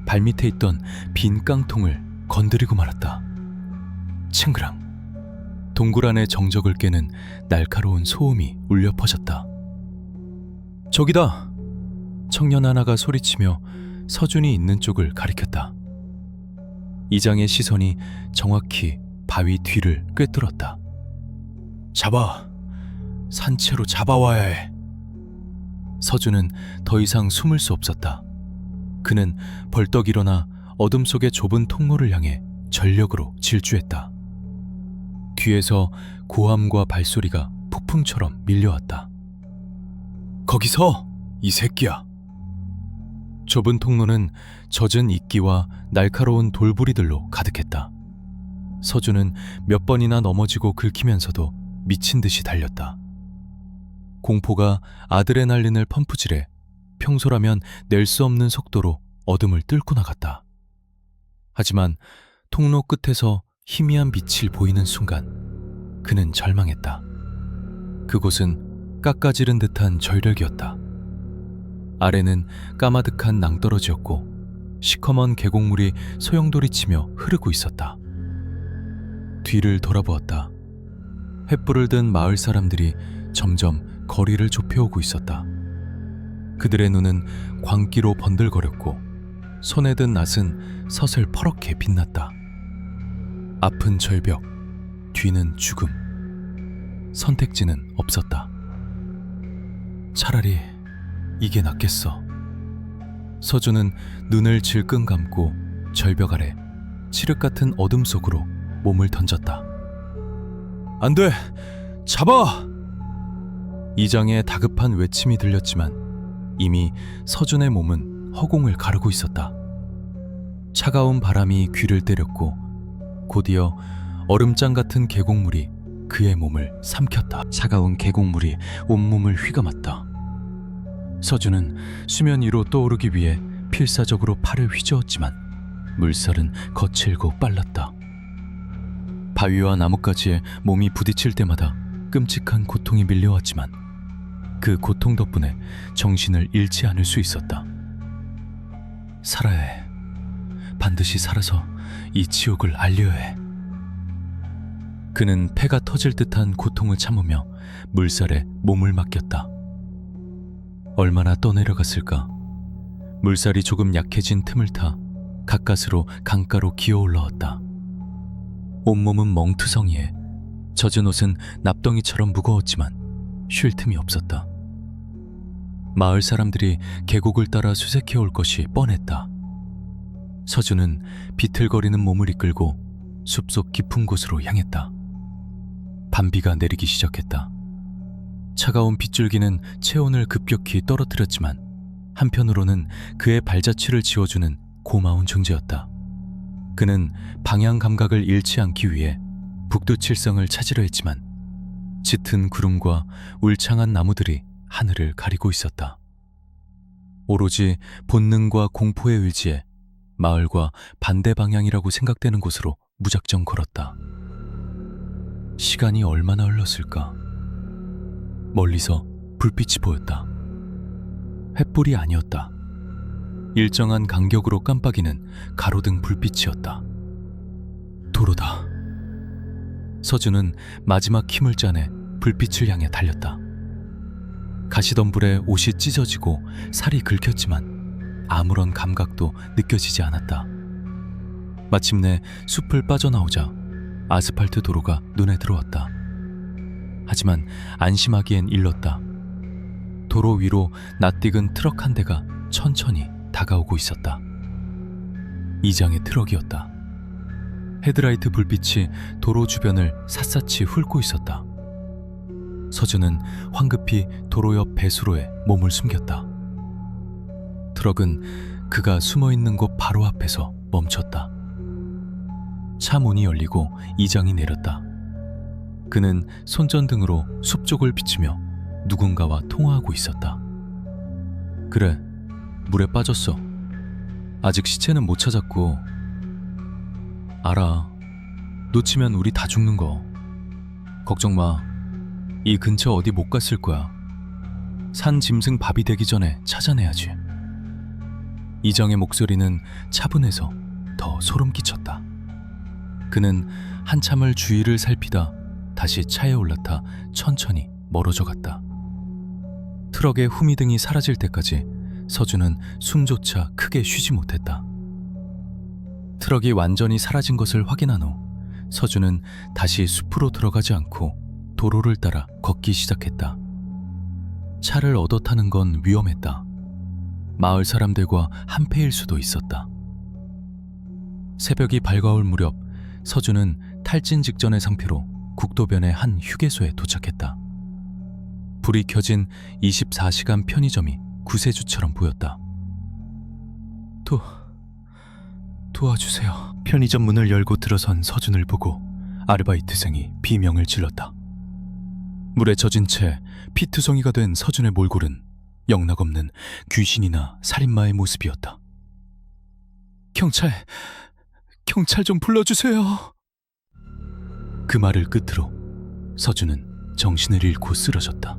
[SPEAKER 2] 발밑에 있던 빈 깡통을 건드리고 말았다. 칭그랑. 동굴 안의 정적을 깨는 날카로운 소음이 울려 퍼졌다. 저기다! 청년 하나가 소리치며 서준이 있는 쪽을 가리켰다. 이장의 시선이 정확히 바위 뒤를 꿰뚫었다. 잡아! 산채로 잡아와야 해! 서준은 더 이상 숨을 수 없었다. 그는 벌떡 일어나 어둠 속의 좁은 통로를 향해 전력으로 질주했다. 귀에서 고함과 발소리가 폭풍처럼 밀려왔다. 거기서! 이 새끼야! 좁은 통로는 젖은 이끼와 날카로운 돌부리들로 가득했다. 서준은 몇 번이나 넘어지고 긁히면서도 미친 듯이 달렸다.
[SPEAKER 1] 공포가 아드레날린을 펌프질해 평소라면 낼 수 없는 속도로 어둠을 뚫고 나갔다. 하지만 통로 끝에서 희미한 빛을 보이는 순간 그는 절망했다. 그곳은 깎아지른 듯한 절벽이었다. 아래는 까마득한 낭떠러지였고 시커먼 계곡물이 소용돌이치며 흐르고 있었다. 뒤를 돌아보았다. 횃불을 든 마을 사람들이 점점 거리를 좁혀오고 있었다. 그들의 눈은 광기로 번들거렸고 손에 든 낫은 서슬 퍼렇게 빛났다. 앞은 절벽, 뒤는 죽음. 선택지는 없었다. 차라리 이게 낫겠어. 서준은 눈을 질끈 감고 절벽 아래 칠흑 같은 어둠 속으로 몸을 던졌다. 안 돼! 잡아! 이장의 다급한 외침이 들렸지만 이미 서준의 몸은 허공을 가르고 있었다. 차가운 바람이 귀를 때렸고 곧이어 얼음장 같은 계곡물이 그의 몸을 삼켰다. 차가운 계곡물이 온몸을 휘감았다. 서준은 수면 위로 떠오르기 위해 필사적으로 팔을 휘저었지만 물살은 거칠고 빨랐다. 바위와 나뭇가지에 몸이 부딪힐 때마다 끔찍한 고통이 밀려왔지만 그 고통 덕분에 정신을 잃지 않을 수 있었다. 살아야 해. 반드시 살아서 이 지옥을 알려야 해. 그는 폐가 터질 듯한 고통을 참으며 물살에 몸을 맡겼다. 얼마나 떠내려갔을까. 물살이 조금 약해진 틈을 타 가까스로 강가로 기어 올라왔다. 온몸은 멍투성이에 젖은 옷은 납덩이처럼 무거웠지만 쉴 틈이 없었다. 마을 사람들이 계곡을 따라 수색해 올 것이 뻔했다. 서준은 비틀거리는 몸을 이끌고 숲속 깊은 곳으로 향했다. 밤비가 내리기 시작했다. 차가운 빗줄기는 체온을 급격히 떨어뜨렸지만 한편으로는 그의 발자취를 지워주는 고마운 존재였다. 그는 방향 감각을 잃지 않기 위해 북두칠성을 찾으려 했지만 짙은 구름과 울창한 나무들이 하늘을 가리고 있었다. 오로지 본능과 공포에 의지해 마을과 반대 방향이라고 생각되는 곳으로 무작정 걸었다. 시간이 얼마나 흘렀을까? 멀리서 불빛이 보였다. 횃불이 아니었다. 일정한 간격으로 깜빡이는 가로등 불빛이었다. 도로다. 서준은 마지막 힘을 짜내 불빛을 향해 달렸다. 가시덤불에 옷이 찢어지고 살이 긁혔지만 아무런 감각도 느껴지지 않았다. 마침내 숲을 빠져나오자 아스팔트 도로가 눈에 들어왔다. 하지만 안심하기엔 일렀다. 도로 위로 낯익은 트럭 한 대가 천천히 다가오고 있었다. 이장의 트럭이었다. 헤드라이트 불빛이 도로 주변을 샅샅이 훑고 있었다. 서준은 황급히 도로 옆 배수로에 몸을 숨겼다. 트럭은 그가 숨어있는 곳 바로 앞에서 멈췄다. 차 문이 열리고 이장이 내렸다. 그는 손전등으로 숲 쪽을 비추며 누군가와 통화하고 있었다. 그래, 물에 빠졌어. 아직 시체는 못 찾았고. 알아. 놓치면 우리 다 죽는 거. 걱정 마. 이 근처 어디 못 갔을 거야. 산 짐승 밥이 되기 전에 찾아내야지. 이정의 목소리는 차분해서 더 소름 끼쳤다. 그는 한참을 주위를 살피다 다시 차에 올라타 천천히 멀어져 갔다. 트럭의 후미등이 사라질 때까지 서준은 숨조차 크게 쉬지 못했다. 트럭이 완전히 사라진 것을 확인한 후 서준은 다시 숲으로 들어가지 않고 도로를 따라 걷기 시작했다. 차를 얻어 타는 건 위험했다. 마을 사람들과 한패일 수도 있었다. 새벽이 밝아올 무렵 서준은 탈진 직전의 상태로 국도변의 한 휴게소에 도착했다. 불이 켜진 24시간 편의점이 구세주처럼 보였다. 도와주세요. 편의점 문을 열고 들어선 서준을 보고 아르바이트생이 비명을 질렀다. 물에 젖은 채 피투성이가 된 서준의 몰골은 영락없는 귀신이나 살인마의 모습이었다. 경찰 좀 불러주세요. 그 말을 끝으로 서준은 정신을 잃고 쓰러졌다.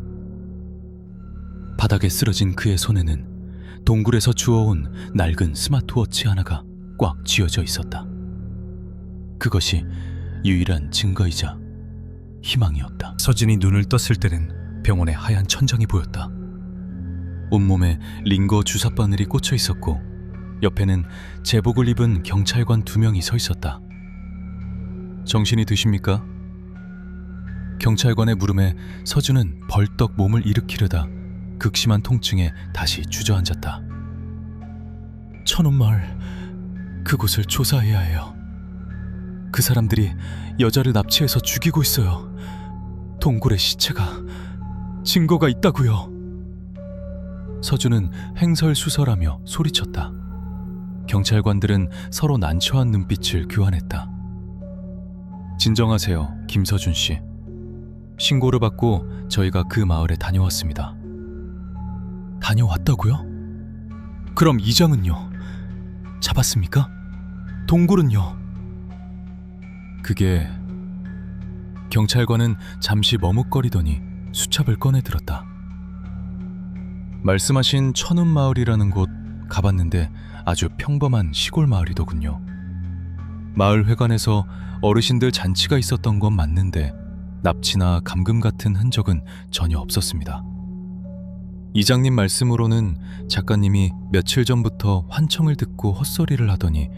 [SPEAKER 1] 바닥에 쓰러진 그의 손에는 동굴에서 주워온 낡은 스마트워치 하나가 꽉 쥐어져 있었다. 그것이 유일한 증거이자 희망이었다.
[SPEAKER 2] 서준이 눈을 떴을 때는 병원의 하얀 천장이 보였다.
[SPEAKER 1] 온몸에 링거 주사바늘이 꽂혀 있었고 옆에는 제복을 입은 경찰관 2명이 서 있었다. 정신이 드십니까? 경찰관의 물음에 서준은 벌떡 몸을 일으키려다 극심한 통증에 다시 주저앉았다. 천운마을, 그곳을 조사해야 해요. 그 사람들이 여자를 납치해서 죽이고 있어요. 동굴에 시체가, 증거가 있다고요. 서준은 횡설수설하며 소리쳤다. 경찰관들은 서로 난처한 눈빛을 교환했다. 진정하세요, 김서준 씨. 신고를 받고 저희가 그 마을에 다녀왔습니다. 다녀왔다고요? 그럼 이장은요? 잡았습니까? 동굴은요? 그게... 경찰관은 잠시 머뭇거리더니 수첩을 꺼내 들었다. 말씀하신 천운마을이라는 곳 가봤는데 아주 평범한 시골 마을이더군요. 마을 회관에서 어르신들 잔치가 있었던 건 맞는데 납치나 감금 같은 흔적은 전혀 없었습니다. 이장님 말씀으로는 작가님이 며칠 전부터 환청을 듣고 헛소리를 하더니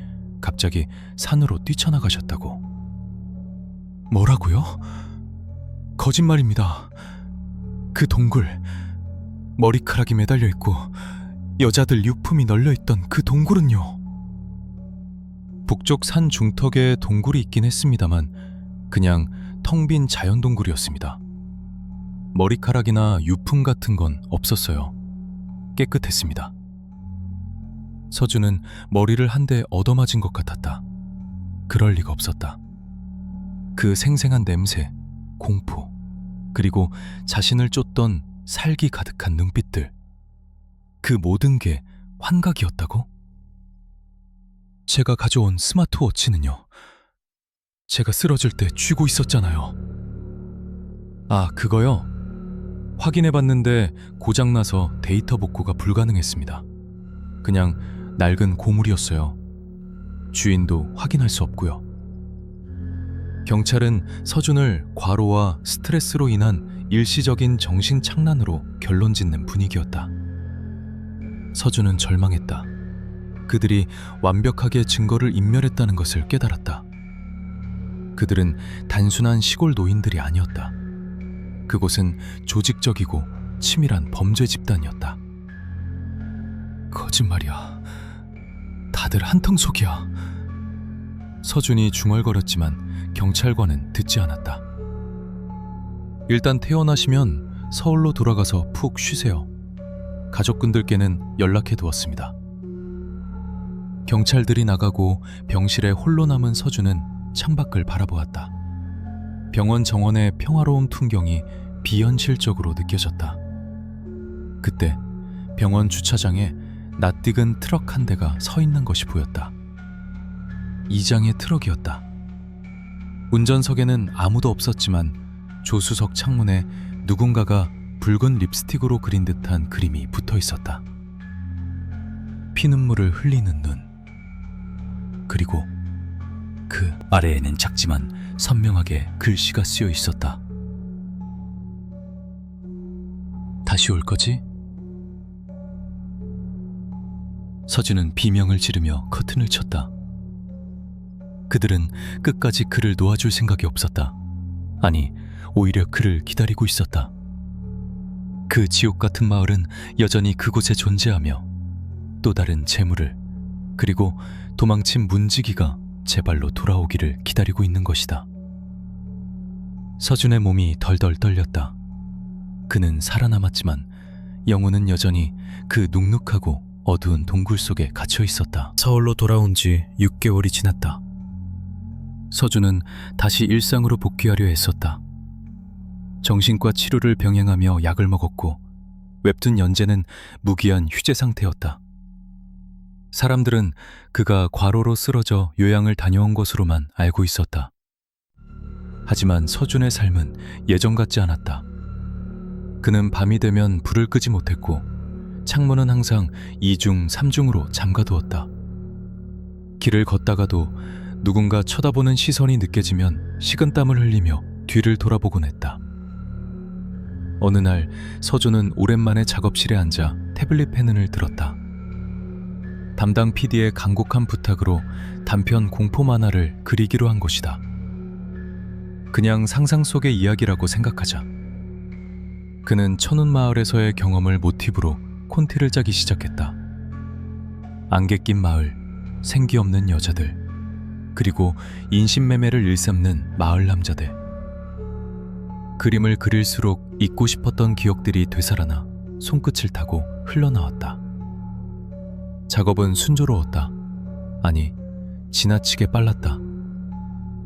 [SPEAKER 1] 갑자기 산으로 뛰쳐나가셨다고. 뭐라고요? 거짓말입니다. 그 동굴, 머리카락이 매달려 있고 여자들 유품이 널려 있던 그 동굴은요? 북쪽 산 중턱에 동굴이 있긴 했습니다만 그냥 텅 빈 자연 동굴이었습니다. 머리카락이나 유품 같은 건 없었어요. 깨끗했습니다. 서준은 머리를 한 대 얻어맞은 것 같았다. 그럴 리가 없었다. 그 생생한 냄새, 공포, 그리고 자신을 쫓던 살기 가득한 눈빛들, 그 모든 게 환각이었다고? 제가 가져온 스마트워치는요? 제가 쓰러질 때 쥐고 있었잖아요. 아, 그거요? 확인해봤는데 고장나서 데이터 복구가 불가능했습니다. 그냥 낡은 고물이었어요. 주인도 확인할 수 없고요. 경찰은 서준을 과로와 스트레스로 인한 일시적인 정신착란으로 결론짓는 분위기였다. 서준은 절망했다. 그들이 완벽하게 증거를 인멸했다는 것을 깨달았다. 그들은 단순한 시골 노인들이 아니었다. 그곳은 조직적이고 치밀한 범죄 집단이었다. 거짓말이야. 다들 한텅속이야. 서준이 중얼거렸지만 경찰관은 듣지 않았다. 일단 퇴원하시면 서울로 돌아가서 푹 쉬세요. 가족분들께는 연락해 두었습니다. 경찰들이 나가고 병실에 홀로 남은 서준은 창밖을 바라보았다. 병원 정원의 평화로운 풍경이 비현실적으로 느껴졌다. 그때 병원 주차장에 낯익은 트럭 한 대가 서 있는 것이 보였다. 이장의 트럭이었다. 운전석에는 아무도 없었지만 조수석 창문에 누군가가 붉은 립스틱으로 그린 듯한 그림이 붙어 있었다. 피눈물을 흘리는 눈. 그리고 그 아래에는 작지만 선명하게 글씨가 쓰여 있었다. 다시 올 거지? 서준은 비명을 지르며 커튼을 쳤다. 그들은 끝까지 그를 놓아줄 생각이 없었다. 아니, 오히려 그를 기다리고 있었다. 그 지옥 같은 마을은 여전히 그곳에 존재하며 또 다른 재물을, 그리고 도망친 문지기가 제발로 돌아오기를 기다리고 있는 것이다. 서준의 몸이 덜덜 떨렸다. 그는 살아남았지만 영혼은 여전히 그 눅눅하고 어두운 동굴 속에 갇혀 있었다. 서울로 돌아온 지 6개월이 지났다. 서준은 다시 일상으로 복귀하려 했었다. 정신과 치료를 병행하며 약을 먹었고 웹툰 연재는 무기한 휴재 상태였다. 사람들은 그가 과로로 쓰러져 요양을 다녀온 것으로만 알고 있었다. 하지만 서준의 삶은 예전 같지 않았다. 그는 밤이 되면 불을 끄지 못했고 창문은 항상 2중, 3중으로 잠가두었다. 길을 걷다가도 누군가 쳐다보는 시선이 느껴지면 식은땀을 흘리며 뒤를 돌아보곤 했다. 어느 날 서준은 오랜만에 작업실에 앉아 태블릿 펜을 들었다. 담당 PD의 간곡한 부탁으로 단편 공포 만화를 그리기로 한 것이다. 그냥 상상 속의 이야기라고 생각하자. 그는 천운마을에서의 경험을 모티브로 콘티를 짜기 시작했다. 안개 낀 마을, 생기 없는 여자들, 그리고 인신매매를 일삼는 마을 남자들. 그림을 그릴수록 잊고 싶었던 기억들이 되살아나 손끝을 타고 흘러나왔다. 작업은 순조로웠다. 아니, 지나치게 빨랐다.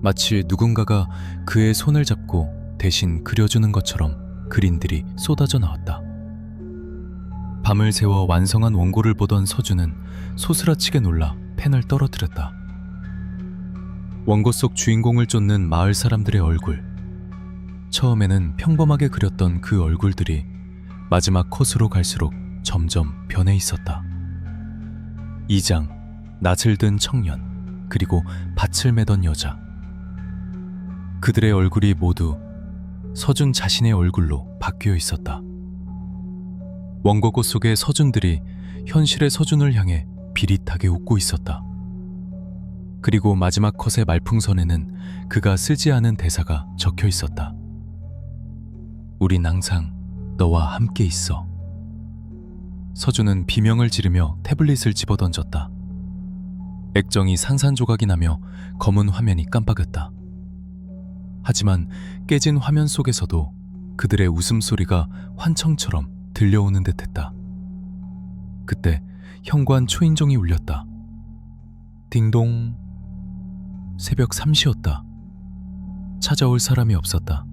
[SPEAKER 1] 마치 누군가가 그의 손을 잡고 대신 그려주는 것처럼 그림들이 쏟아져 나왔다. 밤을 새워 완성한 원고를 보던 서준은 소스라치게 놀라 펜을 떨어뜨렸다. 원고 속 주인공을 쫓는 마을 사람들의 얼굴. 처음에는 평범하게 그렸던 그 얼굴들이 마지막 컷으로 갈수록 점점 변해 있었다. 이장, 낯을 든 청년, 그리고 밭을 매던 여자. 그들의 얼굴이 모두 서준 자신의 얼굴로 바뀌어 있었다. 원고고 속의 서준들이 현실의 서준을 향해 비릿하게 웃고 있었다. 그리고 마지막 컷의 말풍선에는 그가 쓰지 않은 대사가 적혀 있었다. 우린 항상 너와 함께 있어. 서준은 비명을 지르며 태블릿을 집어던졌다. 액정이 산산조각이 나며 검은 화면이 깜빡였다. 하지만 깨진 화면 속에서도 그들의 웃음소리가 환청처럼 들려오는 듯했다. 그때 현관 초인종이 울렸다. 딩동. 새벽 3시였다. 찾아올 사람이 없었다.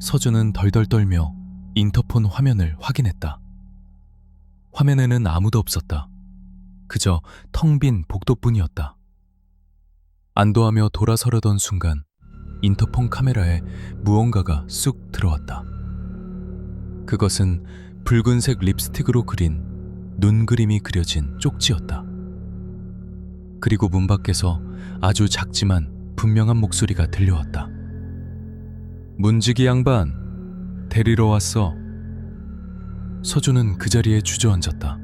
[SPEAKER 1] 서준은 덜덜 떨며 인터폰 화면을 확인했다. 화면에는 아무도 없었다. 그저 텅 빈 복도뿐이었다. 안도하며 돌아서려던 순간 인터폰 카메라에 무언가가 쑥 들어왔다. 그것은 붉은색 립스틱으로 그린 눈 그림이 그려진 쪽지였다. 그리고 문 밖에서 아주 작지만 분명한 목소리가 들려왔다. 문지기 양반, 데리러 왔어. 서준은 그 자리에 주저앉았다.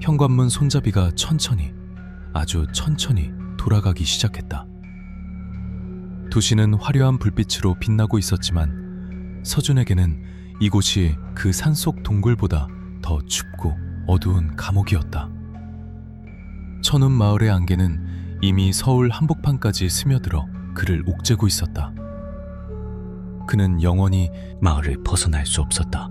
[SPEAKER 1] 현관문 손잡이가 천천히, 아주 천천히 돌아가기 시작했다. 도시는 화려한 불빛으로 빛나고 있었지만 서준에게는 이곳이 그 산속 동굴보다 더 춥고 어두운 감옥이었다. 천운 마을의 안개는 이미 서울 한복판까지 스며들어 그를 옥죄고 있었다. 그는 영원히 마을을 벗어날 수 없었다.